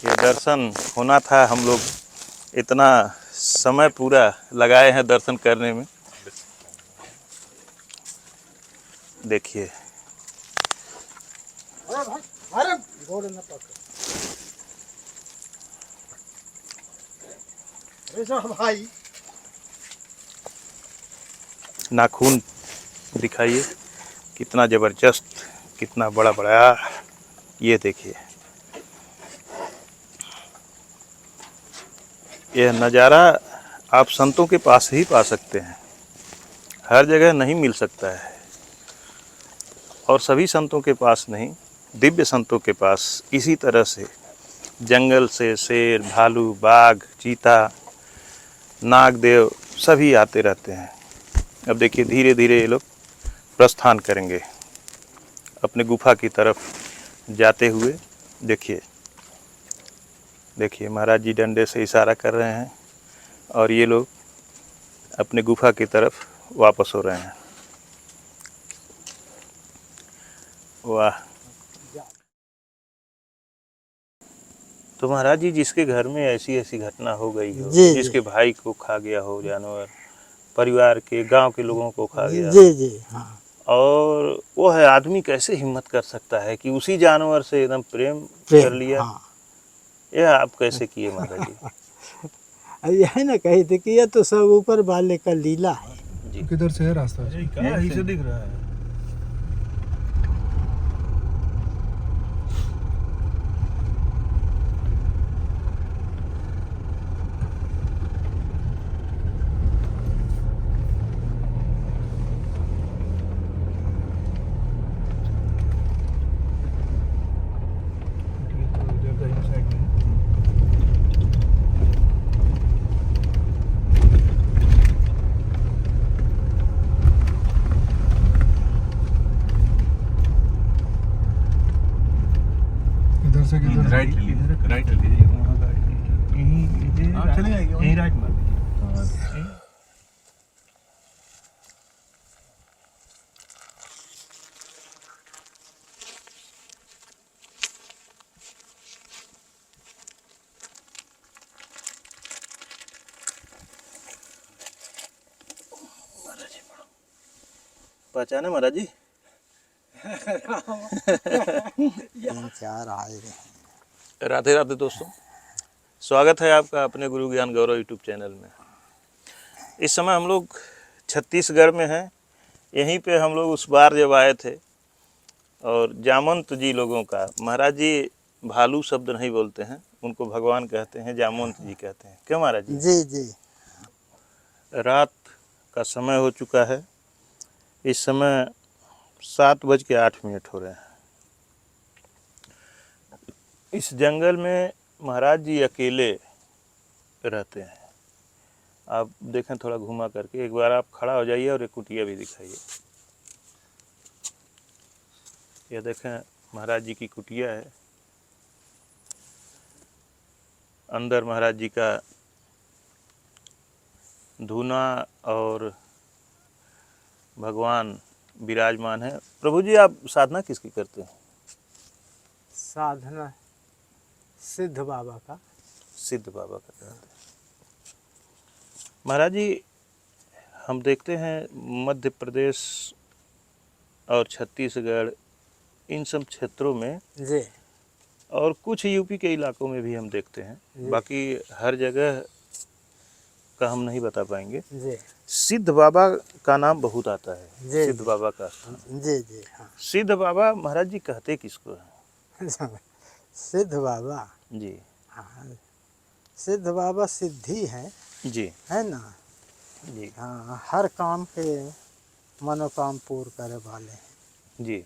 ये दर्शन होना था। हम लोग इतना समय पूरा लगाए हैं दर्शन करने में। देखिए भाई नाखून दिखाइए कितना ज़बरदस्त, कितना बड़ा बड़ा। ये देखिए, यह नज़ारा आप संतों के पास ही पा सकते हैं, हर जगह नहीं मिल सकता है। और सभी संतों के पास नहीं, दिव्य संतों के पास इसी तरह से जंगल से शेर, भालू, बाघ, चीता, नागदेव सभी आते रहते हैं। अब देखिए धीरे धीरे ये लोग प्रस्थान करेंगे अपने गुफा की तरफ जाते हुए। देखिए देखिए महाराज जी डंडे से इशारा कर रहे हैं और ये लोग अपने गुफा की तरफ वापस हो रहे हैं। वाह। तो महाराज जी, जिसके घर में ऐसी ऐसी घटना हो गई हो, जी जिसके भाई को खा गया हो जानवर, परिवार के गांव के लोगों को खा गया, जी जी हाँ। और वो है आदमी कैसे हिम्मत कर सकता है कि उसी जानवर से एकदम प्रेम कर लिया। हाँ। यह आप कैसे किए महाराज जी? यही ना कही थी कि ये तो सब ऊपर वाले का लीला है। जी किधर से है रास्ता? यहीं से दिख रहा है। इधर से किधर? राइट राइट लीजिए, वहाँ गाड़ी यहीं चले जाएगी यहीं राइट मार दीजिए। पहचाने महाराज जी? 3-4 आए रहे। राधे राधे दोस्तों, स्वागत है आपका अपने गुरु ज्ञान गौरव यूट्यूब चैनल में। इस समय हम लोग छत्तीसगढ़ में हैं। यहीं पे हम लोग उस बार जब आए थे और जामवंत जी लोगों का, महाराज जी भालू शब्द नहीं बोलते हैं, उनको भगवान कहते हैं, जामवंत जी कहते हैं। क्यों महाराज जी? जी जी। रात का समय हो चुका है। इस समय 7:08 हो रहे हैं। इस जंगल में महाराज जी अकेले रहते हैं। आप देखें थोड़ा घुमा करके, एक बार आप खड़ा हो जाइए और एक कुटिया भी दिखाइए। ये देखें महाराज जी की कुटिया है। अंदर महाराज जी का धूना और भगवान विराजमान है। प्रभु जी, आप साधना किसकी करते हैं? साधना सिद्ध बाबा का। सिद्ध बाबा का करते हैं। महाराज जी, हम देखते हैं मध्य प्रदेश और छत्तीसगढ़, इन सब क्षेत्रों में जी और कुछ यूपी के इलाकों में भी हम देखते हैं, बाकी हर जगह का हम नहीं बता पाएंगे। जी सिद्ध बाबा का नाम बहुत आता है। जी सिद्ध बाबा का स्थान। जी जी हाँ। सिद्ध बाबा महाराज जी कहते किसको हैं? सिद्ध बाबा जी हाँ। सिद्ध बाबा सिद्धि है ना जी हाँ। हर काम के मनोकाम पूर्ण करे वाले हैं जी।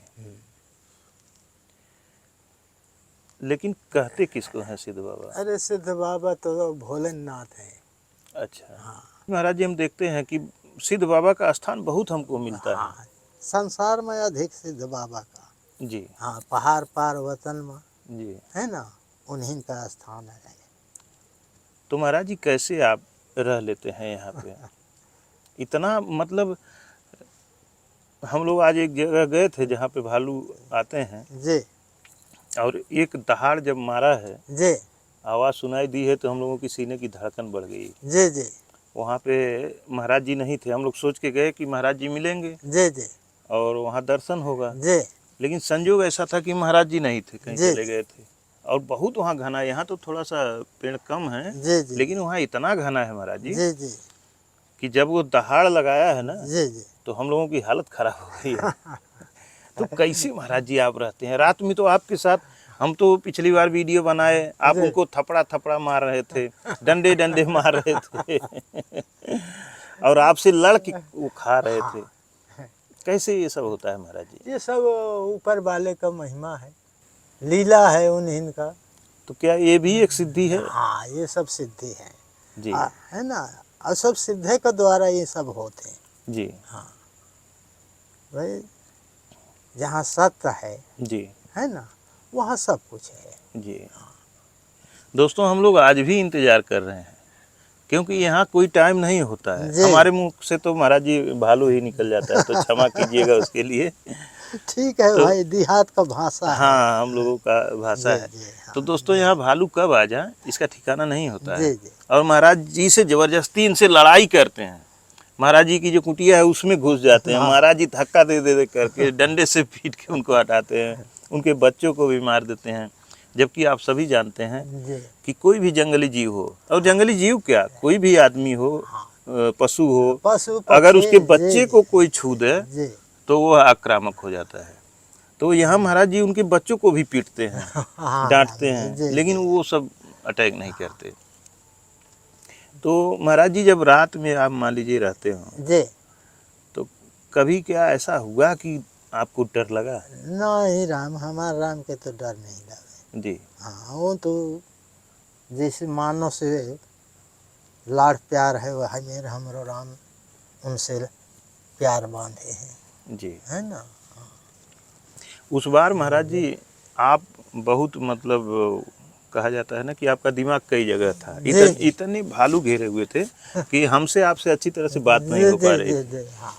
लेकिन कहते किसको हैं सिद्ध बाबा? अरे सिद्ध बाबा तो भोलेनाथ है। अच्छा हाँ महाराज जी, हम देखते हैं कि सिद्ध बाबा का स्थान बहुत हमको मिलता हाँ। संसार में अधिक सिद्ध बाबा का। है। जी हाँ पहाड़ पार वतन में जी। है ना, उन्हीं का स्थान है। तो महाराज जी, कैसे आप रह लेते हैं यहाँ पे? इतना मतलब हम लोग आज एक जगह गए थे जहाँ पे भालू आते हैं, जी और एक दहाड़ जब मारा है जी आवाज़ सुनाई दी है तो हम लोगों की सीने की धड़कन बढ़ गई। जी जी वहाँ पे महाराज जी नहीं थे, हम लोग सोच के गए कि महाराज जी मिलेंगे जी जी और वहाँ दर्शन होगा, जी लेकिन संजोग ऐसा था कि महाराज जी नहीं थे, कहीं जी चले गए थे। और बहुत वहाँ घना, यहाँ तो थोड़ा सा पेड़ कम है, जी जी लेकिन वहाँ इतना घना है महाराज जी जी जी कि जब वो दहाड़ लगाया है ना जी जी तो हम लोगों की हालत खराब हो गई है। तो कैसे महाराज जी आप रहते हैं? रात में तो आपके साथ, हम तो पिछली बार वीडियो बनाए, आप उनको थपड़ा थपड़ा मार रहे थे, डंडे डंडे मार रहे थे और आपसे लड़ के वो खा रहे थे। कैसे ये सब होता है महाराज जी? ये सब ऊपर वाले का महिमा है, लीला है उन्हीं का। तो क्या ये भी एक सिद्धि है? हाँ, ये सब सिद्धि है जी है ना। और सब सिद्धि के द्वारा ये सब होते हैं। जी हाँ भाई, जहाँ सत्य जी है ना, वहाँ सब कुछ है। जी। दोस्तों, हम लोग आज भी इंतजार कर रहे हैं, क्योंकि यहाँ कोई टाइम नहीं होता है। जी। हमारे मुंह से तो महाराज जी भालू ही निकल जाता है, तो क्षमा कीजिएगा उसके लिए। ठीक है तो भाई, देहात का भाषा है। हाँ, हम लोगों का भाषा जी, है। जी, हाँ, तो दोस्तों, यहाँ भालू कब आ जाए इसका ठिकाना नहीं होता जी है। जी और महाराज जी से जबरदस्ती इनसे लड़ाई करते हैं। महाराज जी की जो कुटिया है उसमें घुस जाते हैं। हाँ। महाराज जी धक्का दे करके डंडे से पीट के उनको हटाते हैं, उनके बच्चों को भी मार देते हैं। जबकि आप सभी जानते हैं जी कि कोई भी जंगली जीव हो, और जंगली जीव क्या, कोई भी आदमी हो, पशु हो, पशु अगर पक्षी, उसके जी, बच्चे को कोई छू दे जी तो वह आक्रामक हो जाता है। तो यहाँ महाराज जी उनके बच्चों को भी पीटते हैं, हाँ, डांटते जी, हैं, जी, लेकिन वो सब अटैक नहीं करते। तो महाराज जी जब रात में आप मान लीजिए रहते हो, जी। तो कभी क्या ऐसा हुआ कि आपको डर लगा? नहीं राम, हमारे राम के तो डर नहीं लगे। जी हाँ, वो तो जैसे मानो से लाड़ प्यार है, वह मेरे हमरो राम उनसे प्यार बांधे हैं, जी। है ना। उस बार महाराज जी आप बहुत, मतलब कहा जाता है ना कि आपका दिमाग कई जगह था। जी, इतने भालू घेरे हुए थे कि हमसे आपसे अच्छी तरह से बात नहीं जी हो पा जी रही जी थी। जी हाँ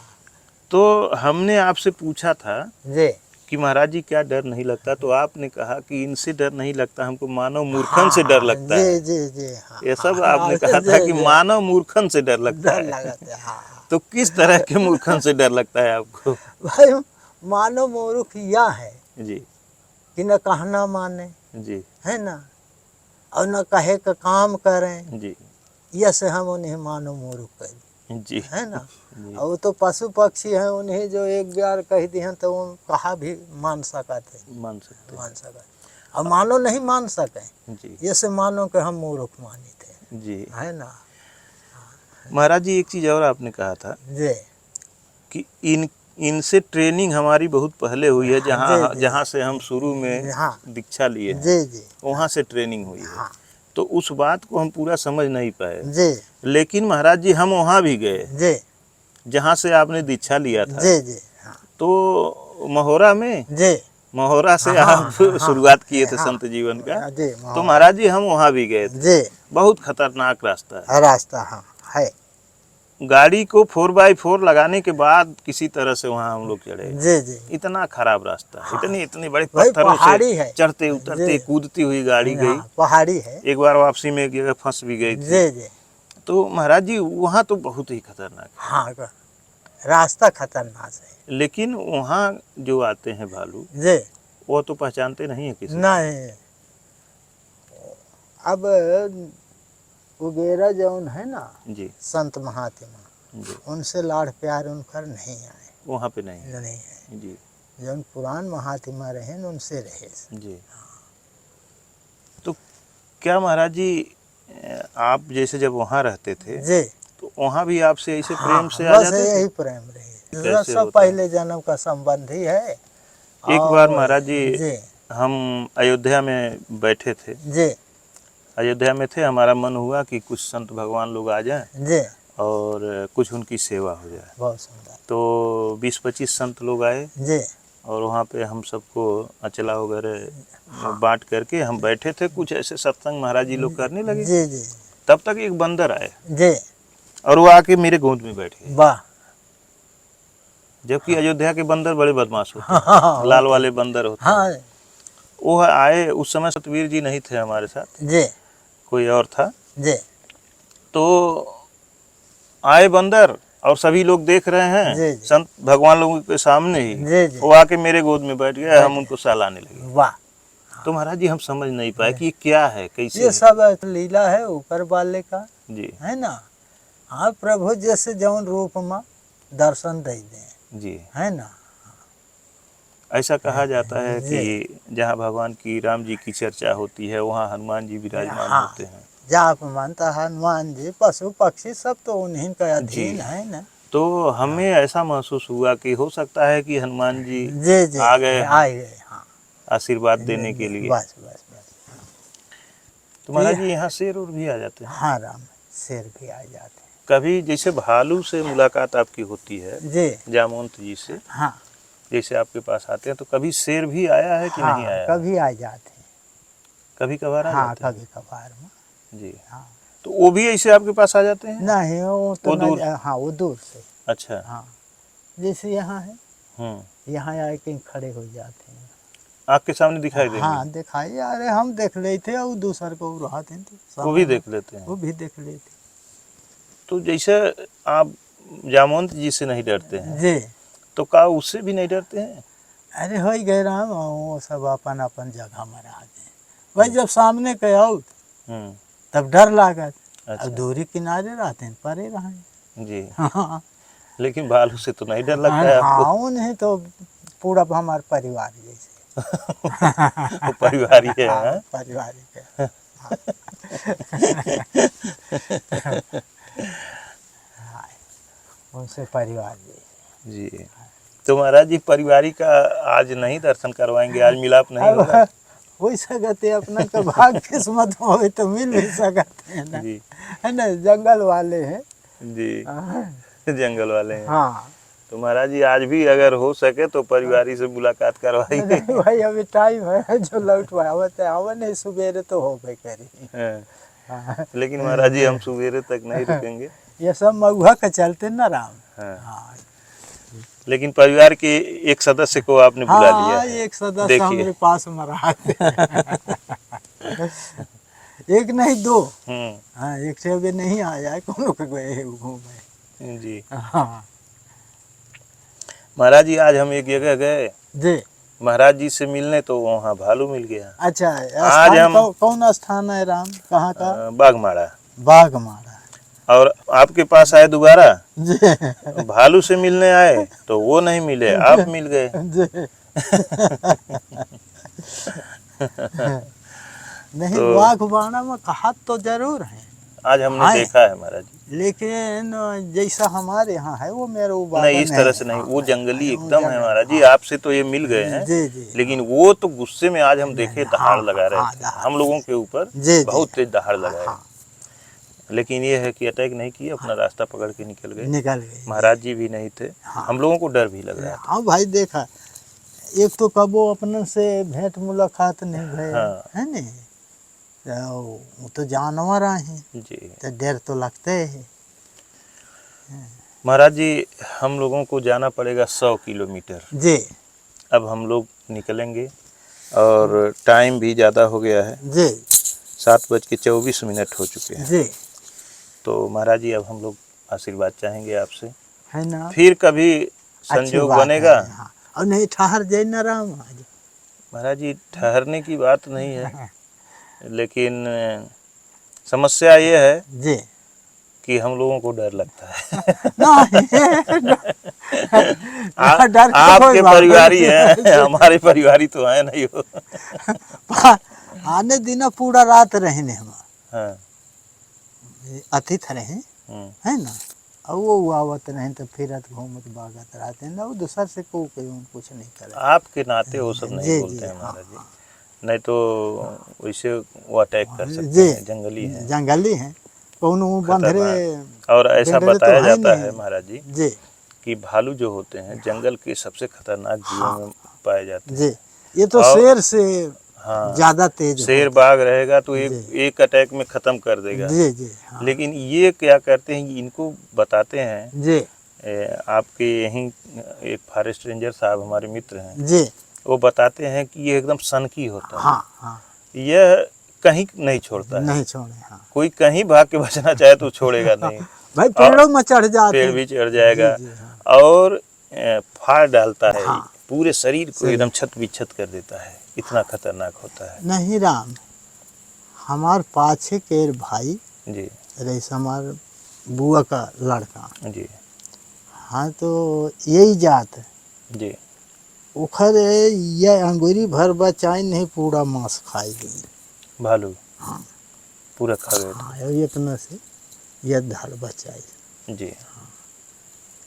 तो हमने आपसे पूछा था जी कि महाराज जी क्या डर नहीं लगता, तो आपने कहा कि इनसे डर नहीं लगता, हमको मानव मूर्खन से डर लगता जी है। जी जी हाँ, ये सब हाँ, आपने हाँ, कहा जी, था कि जी, मानव मूर्खन से डर लगता डर है। लगाते हैं, हाँ। तो किस तरह के मूर्खन से डर लगता है आपको? भाई, मानो मूर्ख यह है जी कि न कहना माने, जी है ना, और न कहे का काम करें, जी यह से हम उन्हें मानो मूर्ख कह, जी है ना। जी और वो तो पशु पक्षी हैं, उन्हें जो एक बार कह दिए तो वो कहा भी मान सकते, मान सकते मान सकते, और मानो नहीं मान सके, हैं। जी ये से मानो कि हम मूर्ख मानी थे, जी। है ना। महाराज जी, एक चीज़ और आपने कहा था जी कि इनसे ट्रेनिंग हमारी बहुत पहले हुई है, जी, जी। जहाँ से हम शुरू में हाँ दीक्षा लिए हैं, जी जी वहाँ से ट्रेनिंग हुई है। हाँ तो उस बात को हम पूरा समझ नहीं पाए, जी लेकिन महाराज जी हम वहाँ भी गए जी जहाँ से आपने दीक्षा लिया था। जी जी हाँ तो महोरा में, जी महोरा से हाँ, आप हाँ, शुरुआत किए थे हाँ, संत जीवन का। जी तो महाराज जी हम वहाँ भी गए थे। जी बहुत खतरनाक रास्ता है। रास्ता हाँ है। गाड़ी को 4x4 लगाने के बाद किसी तरह से वहाँ हम लोग चढ़े। जी जी इतना खराब रास्ता, हाँ। इतने बड़े भाई, पत्थरों पहाड़ी से है। चढ़ते उतरते जी। कूदती हुई गाड़ी गई। हाँ, पहाड़ी है। एक बार वापसी में एक जगह फंस भी गई थी। जी जी तो महाराज जी वहाँ तो बहुत ही खतरनाक है। हाँ, रास्ता खतरनाक है। लेकिन वहाँ जो आते हैं भालू, जी वो तो पहचानते नहीं है किसी। नहीं, अब वगैरह जौन है ना जी संत महात्मा, जी उनसे लाड़ प्यार उनकर नहीं आए, वहाँ पे नहीं है। नहीं है। जी जौन पुरान महात्मा रहे न, उनसे रहे। जी। तो क्या महाराज जी, आप जैसे जब वहाँ रहते थे जी तो वहाँ भी आपसे ऐसे हाँ, प्रेम से आ बस जाते थे? यही प्रेम रहे। कैसे सब होता है? पहले जन्म का संबंध ही है। एक बार महाराज जी, जी हम अयोध्या में बैठे थे, जी अयोध्या में थे, हमारा मन हुआ कि कुछ संत भगवान लोग आ जाएं जी और कुछ उनकी सेवा हो जाए। बहुत सुंदर। तो 20-25 संत लोग आए जी और वहाँ पे हम सबको अचला वगैरह बांट करके हम बैठे थे। कुछ ऐसे सत्संग महाराज जी लोग करने लगे। जी जी तब तक एक बंदर आए जी और वो आके मेरे गोद में बैठ गए। वाह। जबकि अयोध्या के बंदर बड़े बदमाश होते हैं, हाँ, लाल वाले बंदर होते हैं। हाँ वो आए, उस समय सतवीर जी नहीं थे हमारे साथ। जी कोई और था। जी तो आए बंदर और सभी लोग देख रहे हैं, जी जी संत भगवान लोगों के सामने ही जी जी वो आके मेरे गोद में बैठ गए, हम उनको सहलाने लगे। वाह। तो महाराज जी हम समझ नहीं पाए कि ये क्या है, कैसे ये है? सब लीला है ऊपर वाले का, जी है ना। हाँ, प्रभु जैसे जौन रूप में दर्शन दे दें, जी। है ना। ऐसा कहा जाता है जी कि जहाँ भगवान की राम जी की चर्चा होती है वहाँ हनुमान जी विराजमान हाँ, होते हैं। जाप मानता हनुमान जी, पशु पक्षी सब तो उन्हीं का जी। अधीन है ना। तो हमें ऐसा महसूस हुआ कि हो सकता है कि हनुमान जी जी जी आ गए हैं आ गए। हाँ, आशीर्वाद देने के लिए। बस बस बस। तो महाराज जी यहाँ शेर और भी आ जाते हैं। हाँ राम, शेर भी आ जाते कभी जैसे भालू से मुलाकात आपकी होती है हैं। जी जामवंत जी से, हाँ जैसे आपके पास आते हैं, तो कभी शेर भी आया है कि हाँ, नहीं आया है? कभी आ जाते हैं। कभी कभार आ हाँ, जाते हैं? कभी कभार में। जी। हाँ, तो वो भी ऐसे आपके पास आ जाते हैं? नहीं वो तो वो न, दूर? हाँ वो दूर से। अच्छा। हाँ, जैसे यहाँ है, हम्म। यहाँ आके खड़े हो जाते हैं। आपके सामने दिखाई देंगे? हाँ दिखाई, अरे हम देख लेते और दूसर को रहते हैं तो वो भी सामने देख लेते हैं? वो भी देख लेते। तो जैसे आप जामवंत जी से नहीं डरते हैं, जी, तो का उससे भी नहीं डरते हैं? अरे हो गए राम, वो सब अपन अपन जगह में रहते हैं। भाई जब सामने के आओ हम्म। तब डर लागत। अच्छा। अब दूरी किनारे रहते हैं, परे रहें। जी। हाँ लेकिन भालू से तो नहीं डर लगता है आपको? हाँ, उन्हें तो पूरा हमारे परिवार जैसे। वो परिवार ही है। हाँ, हाँ? परिवार के। हाँ, उनसे परिवार जैसे। जी। तो महाराज जी पारिवारिक का आज नहीं दर्शन करवाएंगे, आज मिलाप नहीं होगा? अब हो सकते अपना का भाग किस्मत में हो तो मिल भी सकते हैं ना, जी है ना। जंगल वाले हैं। जी। हाँ जंगल वाले हैं। हाँ। तो महाराज जी आज भी अगर हो सके तो परिवारी से मुलाकात करवाइए। नहीं भाई, अभी टाइम है जो लौट आवत है, आवा नहीं सवेरे तो हो गई करी। हाँ। हाँ, लेकिन महाराज जी हम सवेरे तक नहीं रुकेंगे। ये सब महुआ के चलते ना राम। हाँ। हाँ लेकिन परिवार के एक सदस्य को आपने बुला लिया हाँ, है। एक सदस्य देखिए। हमारे पास में रहते हैं। एक नहीं दो। हाँ, एक से अभी नहीं आया है, कौन के गए घूमे। जी। हाँ महाराज जी आज हम एक जगह गए जी। महाराज जी से मिलने, तो वहाँ भालू मिल गया। अच्छा, आज स्थान हम कौन स्थान है राम, कहाँ का? बाघमारा। बाघमारा। और आपके पास आए दोबारा, जी भालू से मिलने आए तो वो नहीं मिले, आप मिल गए। जी। नहीं, तो बाघमारा में कहा तो जरूर है, आज हमने हाँ। देखा है महाराज जी। लेकिन जैसा हमारे यहाँ है वो मेरे वो नहीं, इस तरह है। से नहीं, हाँ, वो जंगली वो एकदम है जंगल, महाराज जी। हाँ। आपसे तो ये मिल गए हैं, जी जी। लेकिन वो तो गुस्से में आज हम देखे नहीं, दहाड़ हाँ, लगा रहे हाँ, थे दहाड़। हम लोगों के ऊपर, जी जी। बहुत तेज दहाड़ लगाए। हाँ, लेकिन ये है कि अटैक नहीं किए, अपना रास्ता पकड़ के निकल गए। निकल गए। महाराज जी भी नहीं थे, हाँ। हम लोगों को डर भी लग रहा था। हाँ भाई, देखा एक तो कबो अपने से भेंट मुलाकात नहीं भय, हाँ। है नहीं, तो वो तो जानवर हैं, जी। तो डर तो लगते है। महाराज जी हम लोगों को जाना पड़ेगा 100 किलोमीटर। जी अब हम लोग निकलेंगे और टाइम भी ज़्यादा हो गया है, जी 7:24 हो चुके हैं। जी, तो महाराज जी अब हम लोग आशीर्वाद चाहेंगे आपसे, है ना। फिर कभी अच्छी संजोग बात बनेगा। है, हाँ। और नहीं ठहर जाए ना राम आज। महाराज जी ठहरने की बात नहीं है, लेकिन समस्या ये है जी कि हम लोगों को डर लगता है। नहीं, डर की आपके कोई बात परिवारी नहीं। हैं, हमारे परिवारी तो है नहीं हो। आने दिन पूरा रात रहने हम हाँ। अतिथ रहे, है ना। और वो आवत नहीं तो फिरत घूमत भागत रहते हैं ना, वो दूसर से को कुछ नहीं करे। आपके नाते वो सब नहीं जी, बोलते जी, हैं हाँ, महाराज जी, नहीं तो वैसे वो अटैक कर सकते जी, हैं, जंगली है, जंगली है, कौनो बंधरे। और ऐसा बंधरे तो बताया है जाता नहीं। है महाराज जी जी कि भालू जो होते हैं जंगल के सबसे खतरनाक जीवों में पाए जाते हैं। जी, ये तो और- शेर से हाँ, ज्यादा तेज शेर होता है। बाघ रहेगा तो जी। एक अटैक में खत्म कर देगा। जी जी, हाँ। लेकिन ये क्या करते हैं, इनको बताते हैं, जी आपके यहीं एक फॉरेस्ट रेंजर साहब हमारे मित्र हैं, जी, वो बताते हैं कि ये एकदम सनकी होता है। हाँ हाँ, यह कहीं नहीं छोड़ता है। नहीं छोड़े। हाँ कोई कहीं भाग के बचना चाहे तो छोड़ेगा नहीं। भाई पेड़ों में चढ़ जाते पेड़ हैं। भी चढ़ जाएगा। जी, हाँ। और फाड़ डालता है, हाँ पूरे शरीर को सही। एकदम छत विच्छत कर देता है, इतना खतरनाक होता है। नहीं राम, हमार पाछे के भाई जी रईस हमार बुआ का लड़का। जी हाँ तो यही जात है। जी उखर ये अंगूरी भर बचाई नहीं, पूरा मांस खाई गई। भालू हाँ पूरा खा गए हाँ इतना से ये धर बचाई। थे। जी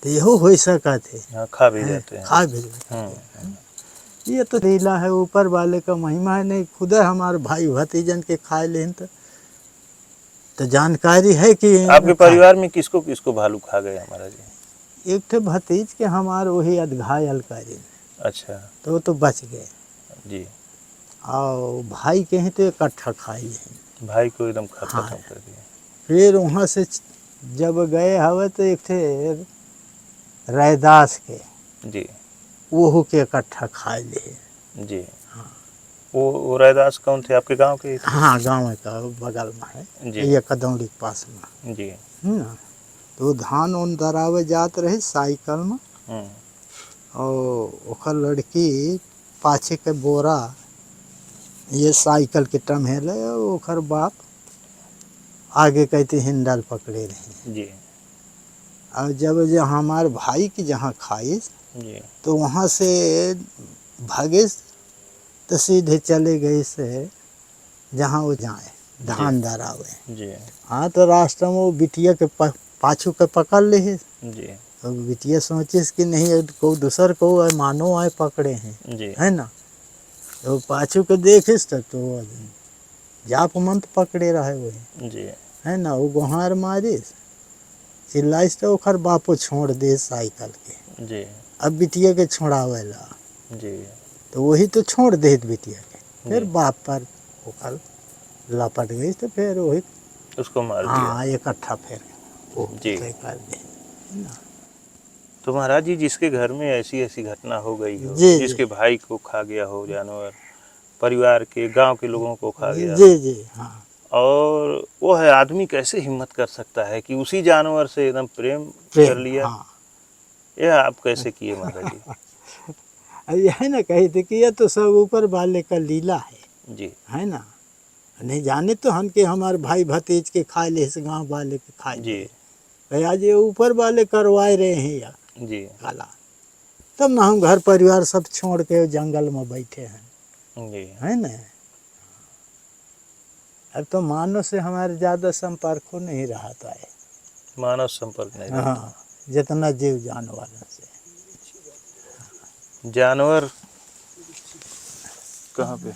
तो यहो हो सका थे। हाँ, खा भी जाते हैं। खा भी जाते हम्म, हैं। ये तो लीला है, ऊपर वाले का महिमा है। नहीं खुदा हमारे भाई भतीजन के खाए लेन तो जानकारी है कि आपके परिवार में किसको किसको भालू खा गए हमारा जी? एक थे भतीज के हमारे वही अधघायल करे, अच्छा तो वो तो बच गए। जी। और भाई के ही तो इकट्ठा खाई है। भाई को एकदम खत्म हाँ। कर दिया। फिर वहाँ से जब गए हवे तो एक थे रैदास के, जी वो के इकट्ठा खाए ले। जी। वो रैदास कौन थे, आपके गांव के ही थे? हाँ गाँव का बगल में है, जी ये कदौड़ी के पास में जी। ना। तो धान उन दरावे जात रहे साइकिल में, और ओकर लड़की पाछे के बोरा ये साइकिल के टम्हेले, ओकर बाप आगे कहते हिंडल पकड़े रहे। जी और जब हमारे भाई की जहाँ खाइस जी तो वहाँ से भागे तो सीधे चले गए से जहाँ वो जाए धान दरावे। जी हाँ तो रास्ते में वो बिटिया के पाछू के पकड़ ले है। जी तो बिटिया सोचिस कि नहीं को दूसर को मानो आए पकड़े हैं, जी है ना। तो पाछू के देखिस तो जाप मंत पकड़े रहे हुए, जी है ना। वो गुहार मारिस चिल्लाइस तो ओखर बापो छोड़ दे साइकिल के। जी अब बिटिया के छोड़ावेला जी तो वही तो छोड़ दे बिटिया के, फिर जी। बाप पर ओखर लपट गई तो फिर वही उसको मार दिया। हाँ इकट्ठा फिर वो जी। तय कर दे, है ना। तो महाराज जी, जिसके घर में ऐसी ऐसी घटना हो गई हो, जी, जिसके भाई को खा गया हो जानवर, परिवार के गांव के लोगों को खा जी गया जी हो, जी हाँ। और वो है आदमी कैसे हिम्मत कर सकता है कि उसी जानवर से एकदम प्रेम कर लिया? हाँ। यह आप कैसे किए महाराज जी? अब ये है ना कही थी कि ये तो सब ऊपर वाले का लीला जी है ना। नहीं जाने तो हम के हमारे भाई भतीज के खाए ले, इस गाँव वाले के खाए जी ले, आज ये ऊपर वाले करवाए रहे हैं या जी काला। तब ना हम घर परिवार सब छोड़ के जंगल में बैठे हैं, जी। है ना। अब तो मानव से हमारे ज़्यादा संपर्क हो नहीं रहा था है। मानव संपर्क नहीं रहता। हाँ जितना जीव जानवर से। जानवर कहाँ पे?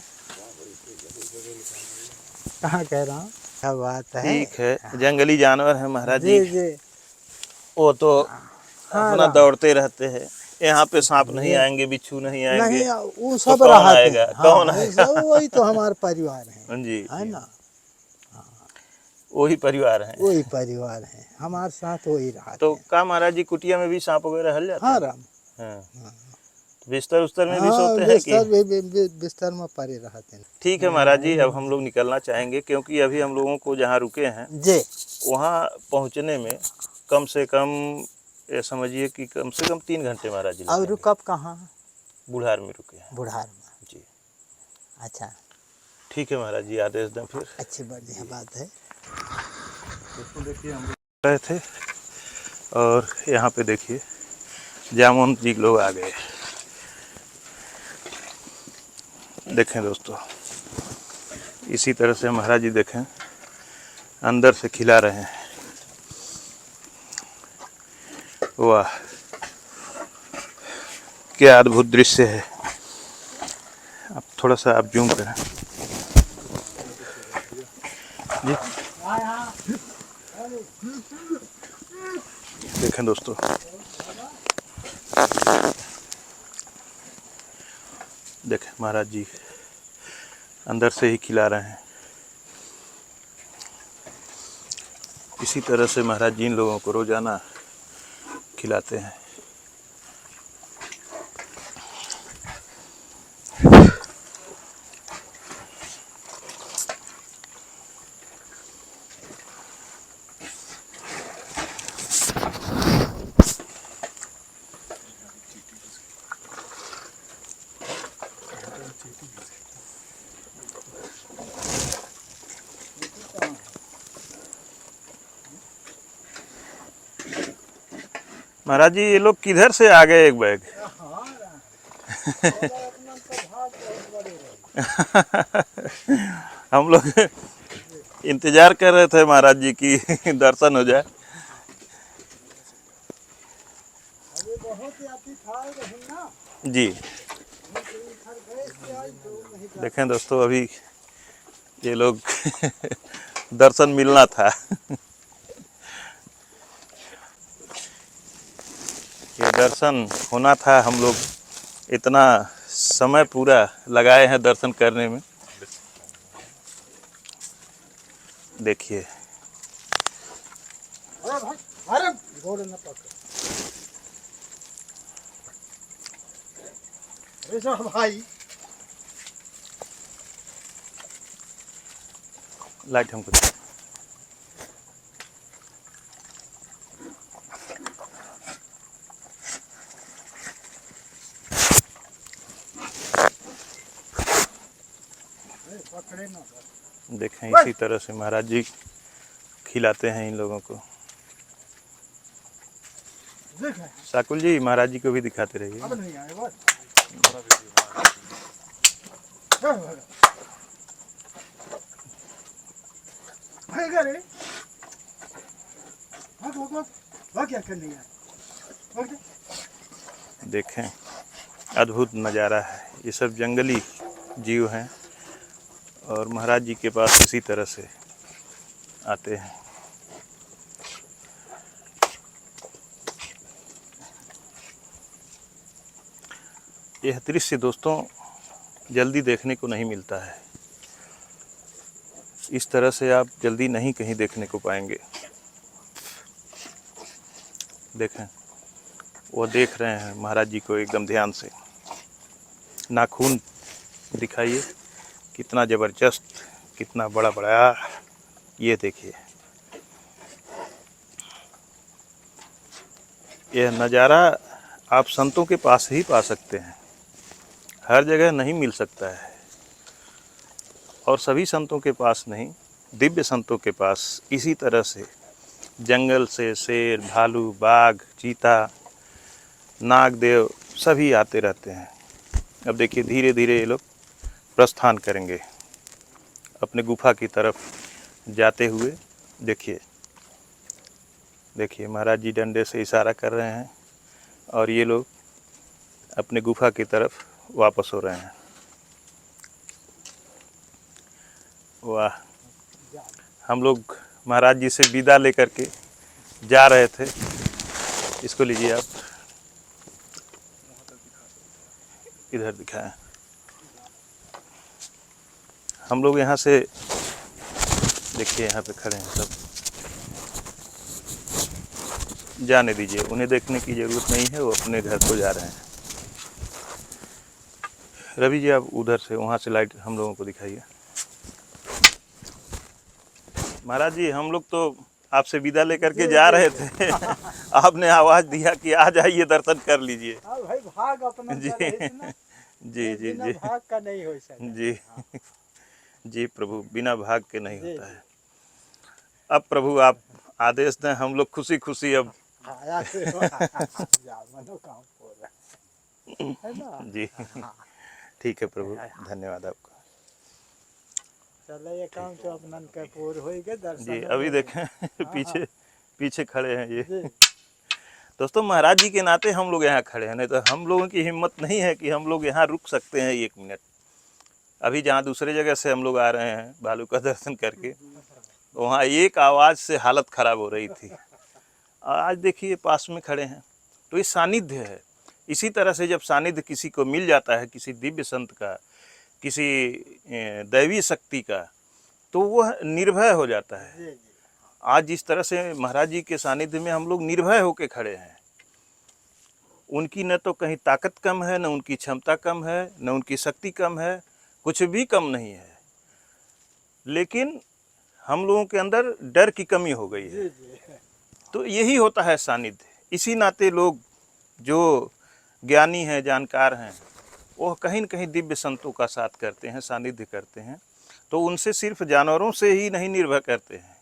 कहाँ कह रहा हूँ, क्या बात है। ठीक है, जंगली जानवर है महाराज जी जी। जी वो तो हाँ, अपना राम। दौड़ते रहते हैं। यहाँ पे सांप नहीं आएंगे, बिच्छू नहीं आएंगे। नहीं वो तो सब कौन रहते आएगा? हैं। कौन हाँ, वो आएगा? सब वही तो हमारा परिवार है, जी है जी। ना। वही परिवार है। वही परिवार है हमारे साथ, वही रहा। तो का महाराज जी, कुटिया में भी सांप वगैरह हल जाता हाँ है? राम। हाँ। बिस्तर उस्तर में भी हाँ सोते हैं कि? बिस्तर भी बिस्तर में पड़े रहते हैं। ठीक है महाराज जी, अब हम लोग निकलना चाहेंगे, क्योंकि अभी हम लोगों को जहाँ रुके हैं जी वहाँ पहुँचने में कम से कम, ये समझिए कि कम से कम 3 घंटे महाराज जी और लगेंगे। रुकब कहाँ? बुढ़ार में रुके हैं। बुढ़ार में। जी अच्छा ठीक है महाराज जी, आदेश दें फिर। अच्छी बढ़िया बात है। दोस्तों देखिए, हम गए थे और यहाँ पे देखिए जामुन जी लोग आ गए। देखें दोस्तों, इसी तरह से महाराज जी देखें अंदर से खिला रहे हैं। वाह, क्या अद्भुत दृश्य है। आप थोड़ा सा आप जूम करें जी। देखें दोस्तों, देखें महाराज जी अंदर से ही खिला रहे हैं। इसी तरह से महाराज जी इन लोगों को रोजाना खिलाते हैं। महाराज जी ये लोग किधर से आ गए एक बैग? हम लोग इंतजार कर रहे थे महाराज जी की दर्शन हो जाए। अरे बहुत यात्री था रही ना, जी इधर गए से आज तो नहीं जा- देखें दोस्तों, अभी ये लोग दर्शन मिलना था। ये दर्शन होना था, हम लोग इतना समय पूरा लगाए हैं दर्शन करने में। देखिए अरे भाई, अरे गोड़ न पकड़। अरे साहब भाई, लाइट हमको दे। पकड़े ना देखें इसी तरह से महाराज जी खिलाते हैं इन लोगों को। देखें, शाकुल जी महाराज जी को भी दिखाते रहिए। अब नहीं आए बस। भाई रे, भाग क्या करने आए? भाग जा। देखें अद्भुत नज़ारा है। ये सब जंगली जीव हैं और महाराज जी के पास इसी तरह से आते हैं। यह दृश्य दोस्तों जल्दी देखने को नहीं मिलता है। इस तरह से आप जल्दी नहीं कहीं देखने को पाएंगे। देखें वो देख रहे हैं महाराज जी को एकदम ध्यान से। नाखून दिखाइए कितना ज़बरदस्त, कितना बड़ा बड़ा। ये देखिए यह नज़ारा आप संतों के पास ही पा सकते हैं, हर जगह नहीं मिल सकता है। और सभी संतों के पास नहीं, दिव्य संतों के पास इसी तरह से जंगल से शेर, भालू, बाघ, चीता, नागदेव सभी आते रहते हैं। अब देखिए धीरे धीरे ये लोग प्रस्थान करेंगे अपने गुफा की तरफ जाते हुए। देखिए देखिए महाराज जी डंडे से इशारा कर रहे हैं और ये लोग अपने गुफा की तरफ वापस हो रहे हैं। वाह, हम लोग महाराज जी से विदा लेकर के जा रहे थे। इसको लीजिए आप, इधर दिखाएं। हम लोग यहाँ से देखिए यहाँ पे खड़े हैं सब। जाने दीजिए, उन्हें देखने की ज़रूरत नहीं है, वो अपने घर को जा रहे हैं। रवि जी आप उधर से, वहाँ से लाइट हम लोगों को दिखाइए। महाराज जी हम लोग तो आपसे विदा लेकर के जा रहे थे। आपने आवाज़ दिया कि आ जाइए दर्शन कर लीजिए। हाँ भाई, भाग अपना जी जी जी बिना जी भाग का नहीं हो सकता। जी जी प्रभु, बिना भाग के नहीं जी, होता है। अब प्रभु आप आदेश दें, हम लोग खुशी खुशी अब आया से जा मनो काम हो रहा है ना। जी ठीक है प्रभु, धन्यवाद आपका। चले ये काम तो अपना के पूर हो गए दर्शन। जी अभी देखें पीछे पीछे खड़े हैं ये। जी, दोस्तों महाराज जी के नाते हम लोग यहाँ खड़े हैं, नहीं तो हम लोगों की हिम्मत नहीं है कि हम लोग यहाँ रुक सकते हैं 1 मिनट। अभी जहाँ दूसरे जगह से हम लोग आ रहे हैं भालू का दर्शन करके, वहाँ एक आवाज़ से हालत ख़राब हो रही थी। आज देखिए पास में खड़े हैं, तो ये सानिध्य है। इसी तरह से जब सानिध्य किसी को मिल जाता है, किसी दिव्य संत का, किसी दैवी शक्ति का, तो वह निर्भय हो जाता है। जी, जी। आज जिस तरह से महाराज जी के सानिध्य में हम लोग निर्भय होकर खड़े हैं। उनकी न तो कहीं ताकत कम है, न उनकी क्षमता कम है, न उनकी शक्ति कम है, कुछ भी कम नहीं है। लेकिन हम लोगों के अंदर डर की कमी हो गई है। जी, जी। तो यही होता है सानिध्य। इसी नाते लोग जो ज्ञानी हैं, जानकार हैं, वो कहीं न कहीं दिव्य संतों का साथ करते हैं, सानिध्य करते हैं। तो उनसे सिर्फ जानवरों से ही नहीं निर्भर करते हैं,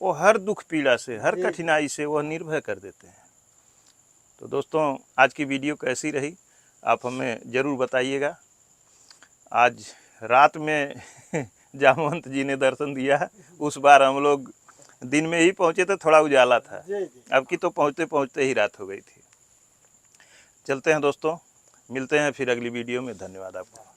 वो हर दुख पीड़ा से, हर कठिनाई से वह निर्भय कर देते हैं। तो तो दोस्तों आज की वीडियो कैसी रही आप हमें ज़रूर बताइएगा। आज रात में जामवंत जी ने दर्शन दिया, उस बार हम लोग दिन में ही पहुँचे तो थोड़ा उजाला था, अब की तो पहुँचते पहुँचते ही रात हो गई थी। चलते हैं दोस्तों, मिलते हैं फिर अगली वीडियो में। धन्यवाद आपको।